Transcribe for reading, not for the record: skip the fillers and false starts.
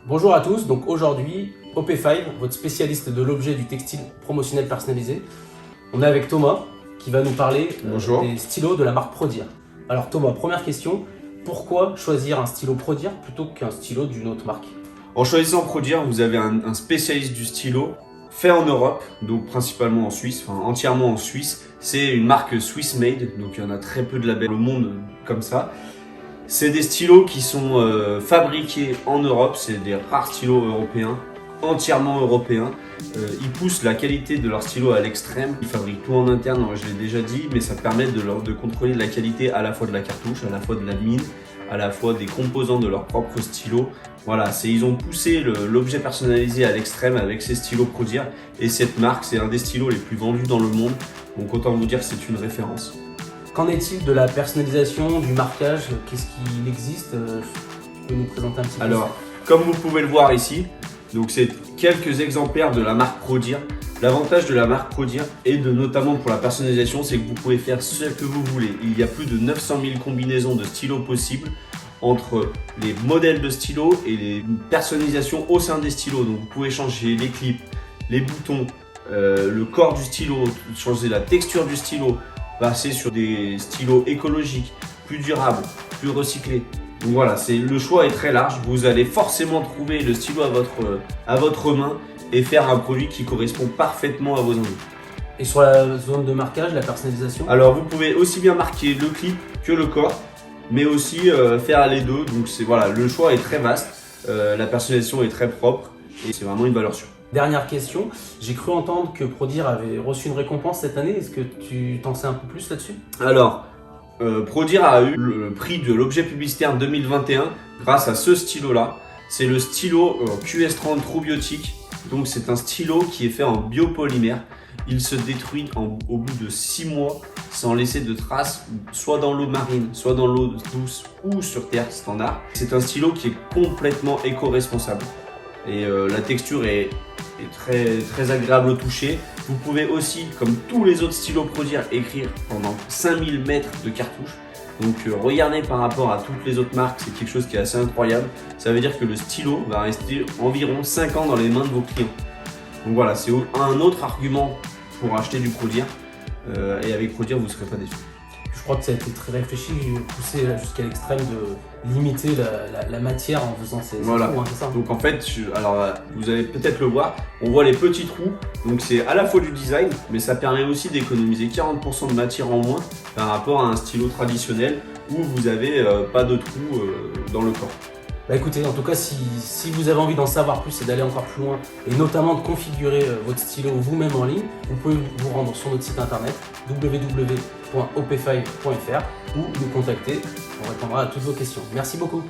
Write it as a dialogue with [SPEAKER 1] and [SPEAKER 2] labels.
[SPEAKER 1] Bonjour à tous, donc aujourd'hui, OP5, votre spécialiste de l'objet du textile promotionnel personnalisé. On est avec Thomas qui va nous parler des stylos de la marque Prodir. Alors Thomas, première question, pourquoi choisir un stylo Prodir plutôt qu'un stylo d'une autre marque?
[SPEAKER 2] En choisissant Prodir, vous avez un spécialiste du stylo fait en Europe, donc principalement en Suisse, enfin entièrement en Suisse. C'est une marque Swiss Made, donc il y en a très peu de labels dans le monde comme ça. C'est des stylos qui sont fabriqués en Europe, c'est des rares stylos européens, entièrement européens. Ils poussent la qualité de leurs stylos à l'extrême. Ils fabriquent tout en interne, je l'ai déjà dit, mais ça permet de contrôler la qualité à la fois de la cartouche, à la fois de la mine, à la fois des composants de leur propre stylo. Voilà, ils ont poussé l'objet personnalisé à l'extrême avec ces stylos Prodir. Et cette marque, c'est un des stylos les plus vendus dans le monde. Donc autant vous dire que c'est une référence.
[SPEAKER 1] Qu'en est-il de la personnalisation, du marquage? Qu'est-ce qu'il existe? Tu peux nous présenter un petit peu?
[SPEAKER 2] Alors, comme vous pouvez le voir ici, donc c'est quelques exemplaires de la marque Prodir. L'avantage de la marque Prodir et notamment pour la personnalisation, c'est que vous pouvez faire ce que vous voulez. Il y a plus de 900 000 combinaisons de stylos possibles entre les modèles de stylos et les personnalisations au sein des stylos. Donc vous pouvez changer les clips, les boutons, le corps du stylo, changer la texture du stylo, passer sur des stylos écologiques, plus durables, plus recyclés. Donc voilà, le choix est très large. Vous allez forcément trouver le stylo à votre main et faire un produit qui correspond parfaitement à vos envies.
[SPEAKER 1] Et sur la zone de marquage, la personnalisation?
[SPEAKER 2] Alors vous pouvez aussi bien marquer le clip que le corps, mais aussi faire les deux. Donc voilà, le choix est très vaste, la personnalisation est très propre et c'est vraiment une valeur sûre.
[SPEAKER 1] Dernière question, j'ai cru entendre que Prodir avait reçu une récompense cette année. Est-ce que tu t'en sais un peu plus là-dessus?
[SPEAKER 2] Alors, Prodir a eu le prix de l'objet publicitaire 2021 grâce à ce stylo-là. C'est le stylo QS30 True Biotic. Donc c'est un stylo qui est fait en biopolymère. Il se détruit au bout de 6 mois sans laisser de traces, soit dans l'eau marine, soit dans l'eau douce ou sur terre standard. C'est un stylo qui est complètement éco-responsable. Et la texture est très agréable au toucher. Vous pouvez aussi, comme tous les autres stylos Prodir, écrire pendant 5000 mètres de cartouche. Donc regardez par rapport à toutes les autres marques, c'est quelque chose qui est assez incroyable. Ça veut dire que le stylo va rester environ 5 ans dans les mains de vos clients. Donc voilà, c'est un autre argument pour acheter du Prodir. Et avec Prodir, vous ne serez pas déçus.
[SPEAKER 1] Je crois que ça a été très réfléchi, poussé jusqu'à l'extrême de limiter la matière en faisant ces
[SPEAKER 2] voilà.
[SPEAKER 1] trous, hein, c'est ça?
[SPEAKER 2] Donc en fait, vous allez peut-être le voir, on voit les petits trous. Donc c'est à la fois du design, mais ça permet aussi d'économiser 40% de matière en moins par rapport à un stylo traditionnel où vous n'avez pas de trous dans le corps.
[SPEAKER 1] Bah écoutez, en tout cas, si vous avez envie d'en savoir plus et d'aller encore plus loin, et notamment de configurer votre stylo vous-même en ligne, vous pouvez vous rendre sur notre site internet www.op5.fr ou nous contacter, on répondra à toutes vos questions. Merci beaucoup.